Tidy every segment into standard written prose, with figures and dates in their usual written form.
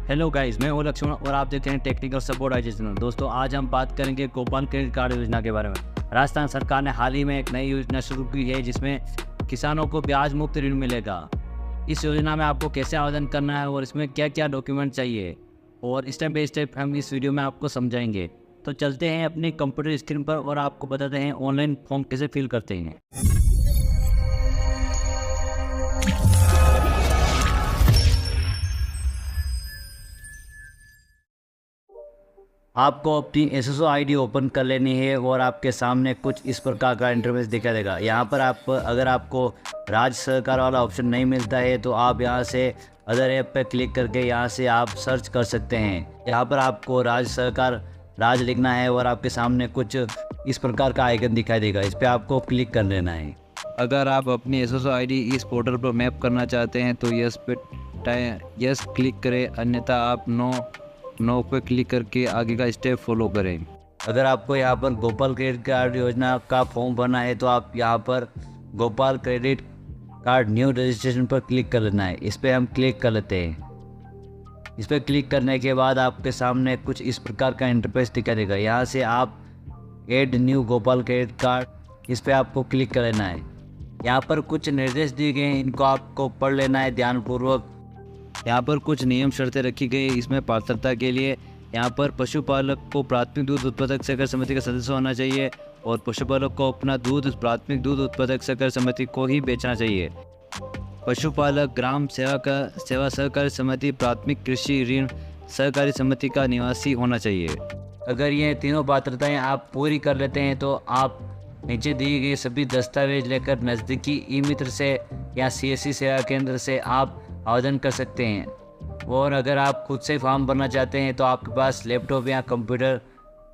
Hello guys, मैं हूं लक्ष्मण और आप देखते हैं टेक्निकल सपोर्ट एजुकेशनल। दोस्तों, आज हम बात करेंगे गोपाल क्रेडिट कार्ड योजना के बारे में। राजस्थान सरकार ने हाल ही में एक नई योजना शुरू की है जिसमें किसानों को ब्याज मुक्त ऋण मिलेगा। इस योजना में आपको कैसे आवेदन करना है और इसमें क्या क्या डॉक्यूमेंट चाहिए और स्टेप बाय स्टेप हम इस वीडियो में आपको समझाएंगे। तो चलते हैं अपनी कंप्यूटर स्क्रीन पर और आपको बताते हैं ऑनलाइन फॉर्म कैसे फिल करते हैं। आपको अपनी एसएसओ आईडी ओपन कर लेनी है और आपके सामने कुछ इस प्रकार का इंटरफेस दिखाई देगा। यहाँ पर अगर आपको राज्य सरकार वाला ऑप्शन नहीं मिलता है तो आप यहाँ से अदर ऐप पर क्लिक करके यहाँ से आप सर्च कर सकते हैं। यहाँ पर आपको राज्य सरकार राज्य लिखना है और आपके सामने कुछ इस प्रकार का आइकन दिखाई देगा, इस पर आपको क्लिक कर लेना है। अगर आप अपनी एसएसओ आईडी इस पोर्टल पर मैप करना चाहते हैं तो यस पे यस क्लिक करें, अन्यथा आप नो पे क्लिक करके आगे का स्टेप फॉलो करें। अगर आपको यहाँ पर गोपाल क्रेडिट कार्ड योजना का फॉर्म भरना है तो आप यहाँ पर Gopal credit card new registration पर क्लिक कर लेना है। इस पर हम क्लिक कर लेते हैं। इस पर क्लिक करने के बाद आपके सामने कुछ इस प्रकार का इंटरफेस दिखाई देगा। यहाँ से आप add new Gopal credit card, इस पर आपको क्लिक कर लेना है। यहाँ पर कुछ निर्देश दिए गए हैं, इनको आपको पढ़ लेना है ध्यानपूर्वक। यहाँ पर कुछ नियम शर्तें रखी गई। इसमें पात्रता के लिए यहाँ पर पशुपालक को प्राथमिक दूध उत्पादक सहकारी समिति का सदस्य होना चाहिए और पशुपालक को अपना दूध प्राथमिक दूध उत्पादक सहकारी समिति को ही बेचना चाहिए। पशुपालक ग्राम सेवा सहकारी समिति प्राथमिक कृषि ऋण सहकारी समिति का निवासी होना चाहिए। अगर ये तीनों पात्रताएं आप पूरी कर लेते हैं तो आप नीचे दिए गए सभी दस्तावेज लेकर नज़दीकी ई मित्र से या सीएससी सेवा केंद्र से आप आवेदन कर सकते हैं। और अगर आप खुद से फॉर्म भरना चाहते हैं तो आपके पास लैपटॉप या कंप्यूटर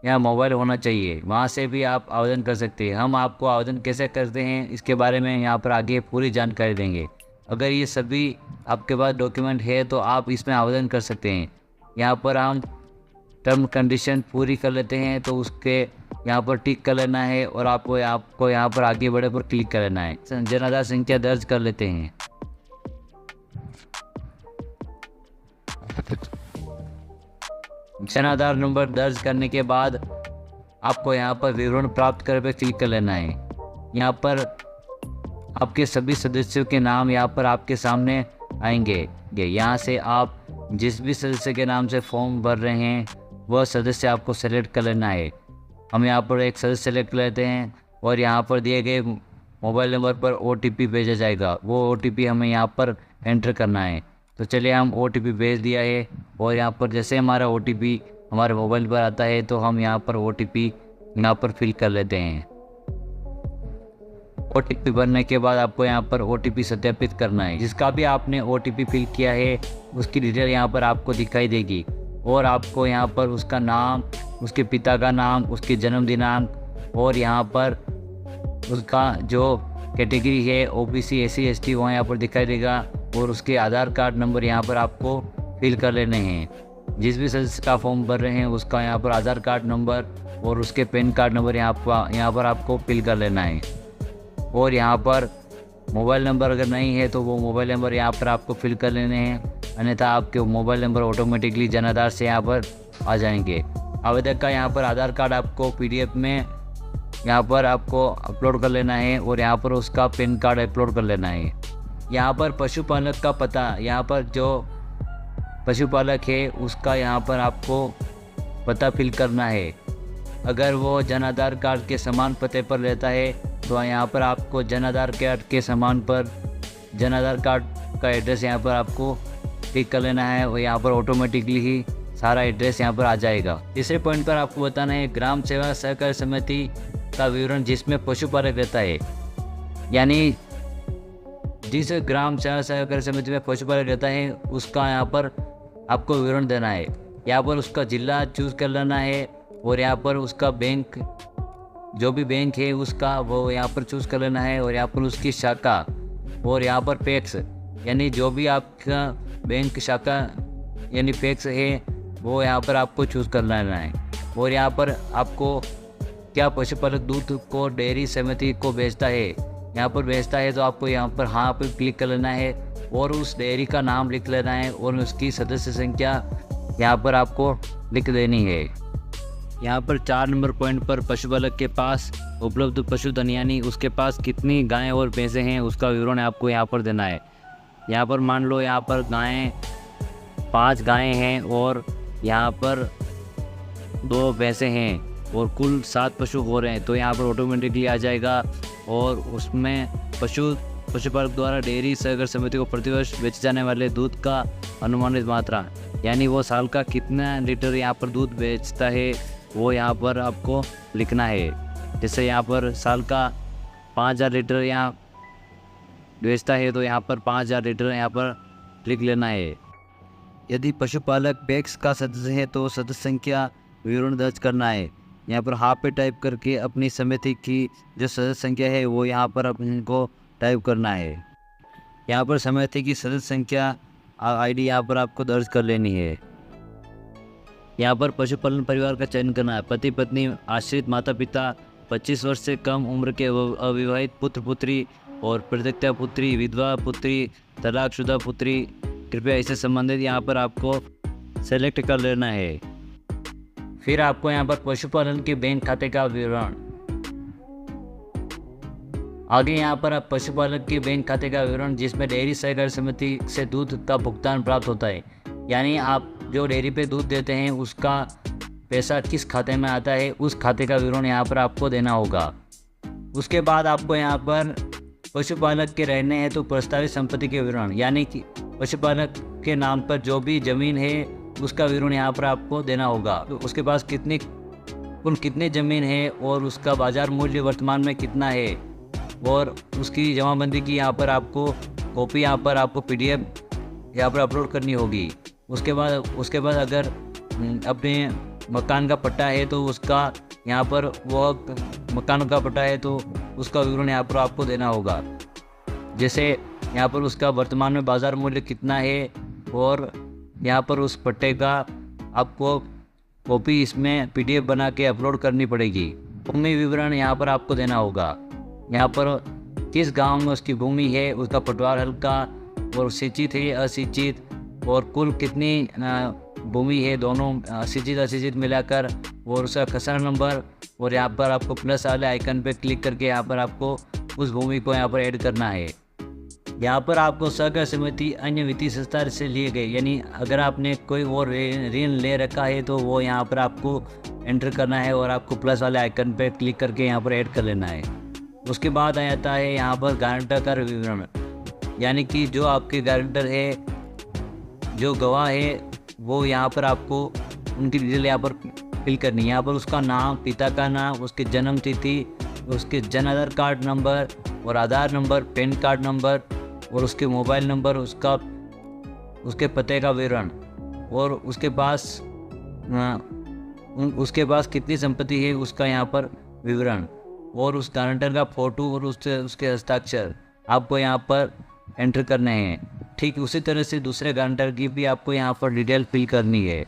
या मोबाइल होना चाहिए, वहां से भी आप आवेदन कर सकते हैं। हम आपको आवेदन कैसे करते हैं इसके बारे में यहाँ पर आगे पूरी जानकारी देंगे। अगर ये सभी आपके पास डॉक्यूमेंट है तो आप इसमें आवेदन कर सकते हैं। यहाँ पर हम टर्म कंडीशन पूरी कर लेते हैं तो उसके यहाँ पर टिक कर लेना है और आपको यहाँ पर आगे बढ़े पर क्लिक कर लेना है। जन आधार संख्या दर्ज कर लेते हैं। जन आधार नंबर दर्ज करने के बाद आपको यहाँ पर विवरण प्राप्त कर पे क्लिक कर लेना है। यहाँ पर आपके सभी सदस्यों के नाम यहाँ पर आपके सामने आएंगे। यहाँ से आप जिस भी सदस्य के नाम से फॉर्म भर रहे हैं वह सदस्य आपको सेलेक्ट कर लेना है। हम यहाँ पर एक सदस्य सेलेक्ट कर लेते हैं और यहाँ पर दिए गए मोबाइल नंबर पर OTP भेजा जाएगा। वो OTP हमें यहाँ पर एंटर करना है। तो चलिए, हम OTP भेज दिया है और यहाँ पर जैसे हमारा OTP हमारे मोबाइल पर आता है तो हम यहाँ पर OTP यहाँ पर फिल कर लेते हैं। OTP भरने के बाद आपको यहाँ पर OTP सत्यापित करना है। जिसका भी आपने OTP फिल किया है उसकी डिटेल यहाँ पर आपको दिखाई देगी और आपको यहाँ पर उसका नाम, उसके पिता का नाम, उसकी जन्म दिनांक और यहाँ पर उसका जो कैटेगरी है OBC SC ST वो यहाँ पर दिखाई देगा और उसके आधार कार्ड नंबर यहाँ पर आपको फिल कर लेने हैं। जिस भी सदस्य का फॉर्म भर रहे हैं उसका यहाँ पर आधार कार्ड नंबर और उसके पैन कार्ड नंबर यहाँ पर आपको फिल कर लेना है। और यहाँ पर मोबाइल नंबर अगर नहीं है तो वो मोबाइल नंबर यहाँ पर आपको फिल कर लेने हैं, अन्यथा आपके mobile number automatically Jan Aadhaar से यहाँ पर आ जाएंगे। आवेदक का यहाँ पर आधार कार्ड आपको PDF में यहाँ पर आपको अपलोड कर लेना है और यहाँ पर उसका पैन कार्ड अपलोड कर लेना है। यहाँ पर पशुपालक का पता, यहाँ पर जो पशुपालक है उसका यहाँ पर आपको पता फिल करना है। अगर वो जन आधार कार्ड के समान पते पर रहता है तो यहाँ पर आपको जन आधार कार्ड के समान पर जन आधार कार्ड का एड्रेस यहाँ पर आपको टिक कर लेना है और यहाँ पर ऑटोमेटिकली ही सारा एड्रेस यहाँ पर आ जाएगा। तीसरे पॉइंट पर आपको बताना है ग्राम सेवा सहकारी समिति का विवरण जिसमें पशुपालक रहता है, यानी जिस ग्राम सेवा सहकारी समिति में पशुपालक रहता है उसका यहाँ पर आपको विवरण देना है। यहाँ पर उसका जिला चूज़ कर लेना है और यहाँ पर उसका बैंक, जो भी बैंक है उसका वो यहाँ पर चूज़ कर लेना है और यहाँ पर उसकी शाखा और यहाँ पर पैक्स, यानी जो भी आपका बैंक शाखा यानी पैक्स है वो यहाँ पर आपको चूज़ कर लेना है। और यहाँ पर आपको क्या पशुपालक दूध को डेयरी समिति को बेचता है, यहाँ पर बेचता है तो आपको यहाँ पर हाँ पर क्लिक कर लेना है और उस डेयरी का नाम लिख लेना है और उसकी सदस्य संख्या यहाँ पर आपको लिख देनी है। यहाँ पर 4 नंबर पॉइंट पर पशुपालक के पास उपलब्ध पशुधन यानी उसके पास कितनी गायें और भैंसें हैं उसका विवरण आपको यहाँ पर देना है। यहाँ पर मान लो यहाँ पर 5 गायें हैं और यहाँ पर 2 भैंसें हैं और कुल 7 पशु हो रहे हैं, तो यहाँ पर ऑटोमेटिकली आ जाएगा। और उसमें पशुपालक द्वारा डेयरी सहकारी समिति को प्रतिवर्ष बेचे जाने वाले दूध का अनुमानित मात्रा, यानी वो साल का कितना लीटर यहाँ पर दूध बेचता है वो यहाँ पर आपको लिखना है। जैसे यहाँ पर साल का 5000 लीटर यहाँ बेचता है तो यहाँ पर 5000 लीटर यहाँ पर लिख लेना है। यदि पशुपालक पैक्स का सदस्य है तो सदस्य संख्या विवरण दर्ज करना है। यहाँ पर हाँ पे टाइप करके अपनी समिति की जो सदस्य संख्या है वो यहाँ पर आपको टाइप करना है। यहाँ पर समिति की सदस्य संख्या आईडी यहाँ पर आपको दर्ज कर लेनी है। यहाँ पर पशुपालन परिवार का चयन करना है। पति पत्नी, आश्रित माता पिता, 25 वर्ष से कम उम्र के अविवाहित पुत्र पुत्री और परित्यक्ता पुत्री, विधवा पुत्री, तलाकशुदा पुत्री, कृपया इससे संबंधित यहाँ पर आपको सेलेक्ट कर लेना है। फिर आपको यहाँ पर पशुपालन के बैंक खाते का विवरण, आगे यहाँ पर आप पशुपालक के बैंक खाते का विवरण जिसमें डेयरी सहकारी समिति से दूध का भुगतान प्राप्त होता है, यानी आप जो डेयरी पे दूध देते हैं उसका पैसा किस खाते में आता है उस खाते का विवरण यहाँ पर आपको देना होगा। उसके बाद आपको यहाँ पर पशुपालक के रहने हैं तो प्रस्तावित संपत्ति के विवरण, यानी कि पशुपालक के नाम पर जो भी ज़मीन है उसका विवरण यहाँ पर आपको देना होगा। तो उसके पास कुल कितनी ज़मीन है और उसका बाज़ार मूल्य वर्तमान में कितना है और उसकी जमाबंदी की यहाँ पर आपको कॉपी यहाँ पर आपको PDF यहाँ पर अपलोड करनी होगी। उसके बाद अगर अपने मकान का पट्टा है तो उसका यहाँ पर वो मकान का पट्टा है तो उसका विवरण यहाँ पर आपको देना होगा। जैसे यहाँ पर उसका वर्तमान में बाज़ार मूल्य कितना है और यहाँ पर उस पट्टे का आपको कॉपी इसमें PDF बना के अपलोड करनी पड़ेगी। भूमि विवरण यहाँ पर आपको देना होगा। यहाँ पर किस गांव में उसकी भूमि है, उसका पटवार हल्का और सिंचित है असिंचित और कुल कितनी भूमि है, दोनों सिंचित असिंचित मिलाकर, और उसका खसरा नंबर। और यहाँ पर आपको प्लस वाले आइकन पर क्लिक करके यहाँ पर आपको उस भूमि को यहाँ पर ऐड करना है। यहाँ पर आपको सहकारी समिति अन्य वित्तीय संस्था से लिए गए, यानी अगर आपने कोई और ऋण ले रखा है तो वो यहाँ पर आपको एंटर करना है और आपको प्लस वाले आइकन पर क्लिक करके यहाँ पर ऐड कर लेना है। उसके बाद आ जाता है यहाँ पर गारंटर का विवरण, यानी कि जो आपके गारंटर है, जो गवाह है, वो यहाँ पर आपको उनकी डिटेल यहाँ पर फिल करनी है। यहाँ पर उसका नाम, पिता का नाम, उसकी जन्म तिथि, उसके जन आधार कार्ड नंबर और आधार नंबर, पैन कार्ड नंबर और उसके मोबाइल नंबर, उसके पते का विवरण और उसके पास कितनी संपत्ति है उसका यहाँ पर विवरण और उस गारंटर का फ़ोटो और उसके हस्ताक्षर आपको यहाँ पर एंटर करने हैं। ठीक उसी तरह से दूसरे गारंटर की भी आपको यहाँ पर डिटेल फिल करनी है।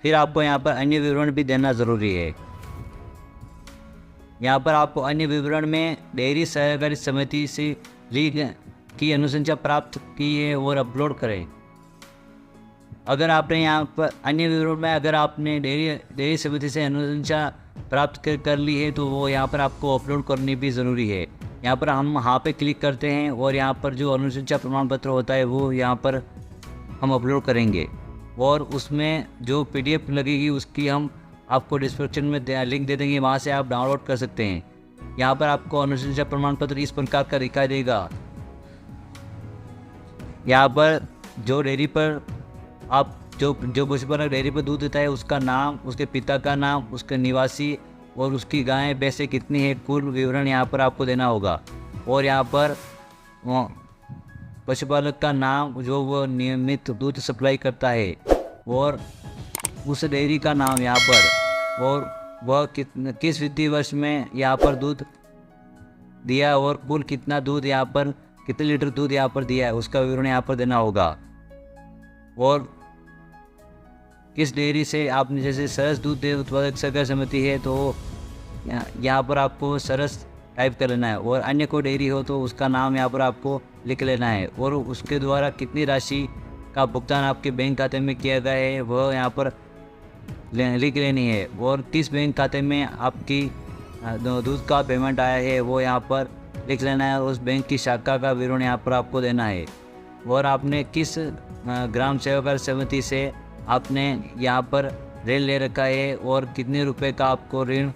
फिर आपको यहाँ पर अन्य विवरण भी देना ज़रूरी है। यहाँ पर आपको अन्य विवरण में डेयरी सहकारी समिति से ली की अनुशंसा प्राप्त की है और अपलोड करें। अगर आपने यहाँ पर अन्य विवरण में अगर आपने डेयरी समिति से अनुशंसा प्राप्त कर ली है तो वो यहाँ पर आपको अपलोड करनी भी ज़रूरी है। यहाँ पर हम हाँ पे क्लिक करते हैं और यहाँ पर जो अनुशंसा प्रमाण पत्र होता है वो यहाँ पर हम अपलोड करेंगे और उसमें जो PDF लगेगी उसकी हम आपको डिस्क्रिप्शन में लिंक दे देंगे, वहाँ से आप डाउनलोड कर सकते हैं। यहाँ पर आपको अनुशंसा प्रमाण पत्र इस प्रकार का दिखाई देगा। यहाँ पर जो डेयरी पर आप जो पशुपालक डेयरी पर दूध देता है उसका नाम, उसके पिता का नाम, उसके निवासी और उसकी गायें भैंसें कितनी है, कुल विवरण यहाँ पर आपको देना होगा। और यहाँ पर पशुपालक का नाम जो वो नियमित दूध सप्लाई करता है और उस डेयरी का नाम यहाँ पर और वह किस वित्तीय वर्ष में यहाँ पर दूध दिया और कुल कितना दूध यहाँ पर, कितने लीटर दूध यहाँ पर दिया है उसका विवरण यहाँ पर देना होगा। और किस डेयरी से आपने, जैसे सरस दूध उत्पादक सहकारी समिति है तो यहाँ पर आपको सरस टाइप कर लेना है, और अन्य कोई डेयरी हो तो उसका नाम यहाँ पर आपको लिख लेना है, और उसके द्वारा कितनी राशि का भुगतान आपके बैंक खाते में किया गया है वह यहाँ पर लिख लेनी है, और किस बैंक खाते में आपकी दूध का पेमेंट आया है वो यहाँ पर लिख लेना है। उस बैंक की शाखा का विवरण यहाँ पर आपको देना है, और आपने किस ग्राम सेवक समिति से आपने यहाँ पर ऋण ले रखा है और कितने रुपए का आपको ऋण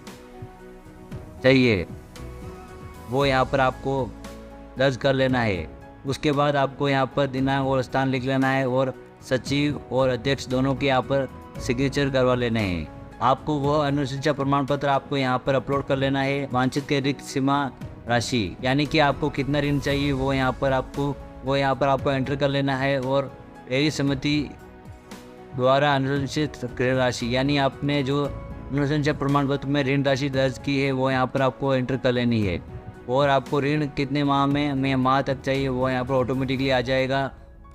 चाहिए वो यहाँ पर आपको दर्ज कर लेना है। उसके बाद आपको यहाँ पर दिनांक और स्थान लिख लेना है, और सचिव और अध्यक्ष दोनों के यहाँ पर सिग्नेचर करवा लेने हैं। आपको वह अनुसूचित प्रमाण पत्र आपको यहाँ पर अपलोड कर लेना है। वांछित के रिक्त सीमा राशि यानी कि आपको कितना ऋण चाहिए वो यहाँ पर आपको एंटर कर लेना है, और डेयरी समिति द्वारा अनुसूचित ऋण राशि यानी आपने जो अनुसूचित प्रमाण पत्र में ऋण राशि दर्ज की है वो यहाँ पर आपको एंटर कर लेनी है, और आपको ऋण कितने माह तक चाहिए वो यहाँ पर ऑटोमेटिकली आ जाएगा,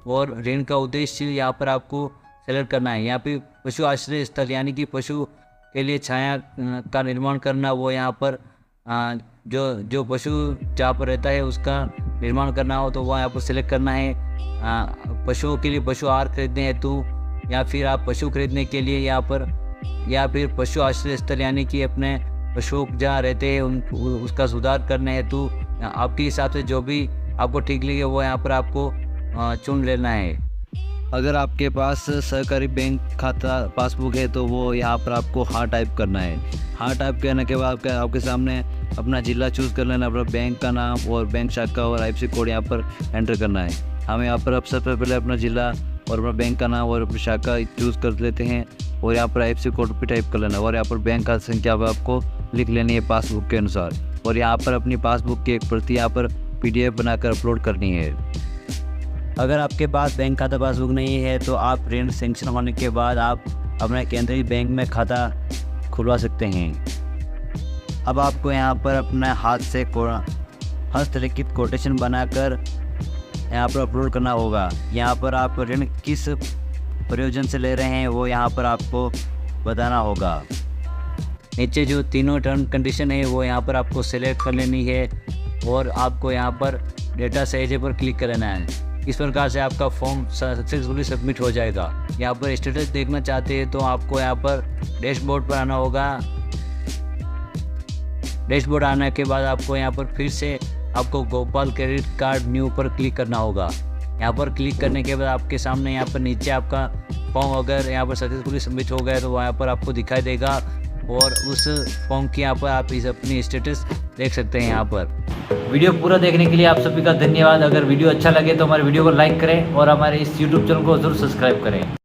और ऋण का उद्देश्य यहाँ पर आपको सेलेक्ट करना है। यहाँ पे पशु आश्रय स्थल यानी कि पशु के लिए छाया का निर्माण करना, वो यहाँ पर जो पशु जहाँ पर रहता है उसका निर्माण करना हो तो वह यहाँ पर सिलेक्ट करना है। पशुओं के लिए पशु आहार खरीदने हेतु या फिर आप पशु खरीदने के लिए यहाँ पर, या फिर पशु आश्रय स्थल यानी कि अपने पशु जहाँ रहते हैं उसका सुधार करने हेतु आपके हिसाब से जो भी आपको ठीक लगे वो यहाँ पर आपको चुन लेना है। अगर आपके पास सहकारी बैंक खाता पासबुक है तो वो यहाँ पर आपको हाँ टाइप करना है। हाँ टाइप करने के बाद आपके सामने अपना जिला चूज़ कर लेना, अपना बैंक का नाम और बैंक शाखा और आईएफएससी कोड यहाँ पर एंटर करना है। हमें यहाँ पर अब सबसे पहले अपना जिला और अपना बैंक का नाम और अपनी शाखा चूज़ कर लेते हैं, और यहाँ पर आईएफएससी कोड भी टाइप कर लेना, और यहाँ पर बैंक का संख्या आपको लिख लेनी है पासबुक के अनुसार, और यहाँ पर अपनी पासबुक की एक प्रति यहाँ पर PDF बनाकर अपलोड करनी है। अगर आपके पास बैंक खाता पासबुक नहीं है तो आप ऋण सेंक्शन होने के बाद आप अपने केंद्रीय बैंक में खाता खुलवा सकते हैं। अब आपको यहाँ पर अपना हाथ से हस्तलिखित कोटेशन बनाकर यहाँ पर अपलोड करना होगा। यहाँ पर आप ऋण किस प्रयोजन से ले रहे हैं वो यहाँ पर आपको बताना होगा। नीचे जो तीनों टर्म कंडीशन है वो यहाँ पर आपको सेलेक्ट कर लेनी है, और आपको यहाँ पर डेटा सहेजे पर क्लिक करना है। इस प्रकार से आपका फॉर्म सक्सेसफुली सबमिट हो जाएगा। यहाँ पर स्टेटस देखना चाहते हैं तो आपको यहाँ पर डैशबोर्ड पर आना होगा। डैशबोर्ड आने के बाद आपको यहाँ पर फिर से आपको गोपाल क्रेडिट कार्ड न्यू पर क्लिक करना होगा। यहाँ पर क्लिक करने के बाद आपके सामने यहाँ पर नीचे आपका फॉर्म अगर यहाँ पर सक्सेसफुली सबमिट हो गया तो वहाँ पर आपको दिखाई देगा, और उस फॉर्म की यहाँ पर आप इस अपनी स्टेटस देख सकते हैं। यहाँ पर वीडियो पूरा देखने के लिए आप सभी का धन्यवाद। अगर वीडियो अच्छा लगे तो हमारे वीडियो को लाइक करें और हमारे इस YouTube चैनल को जरूर सब्सक्राइब करें।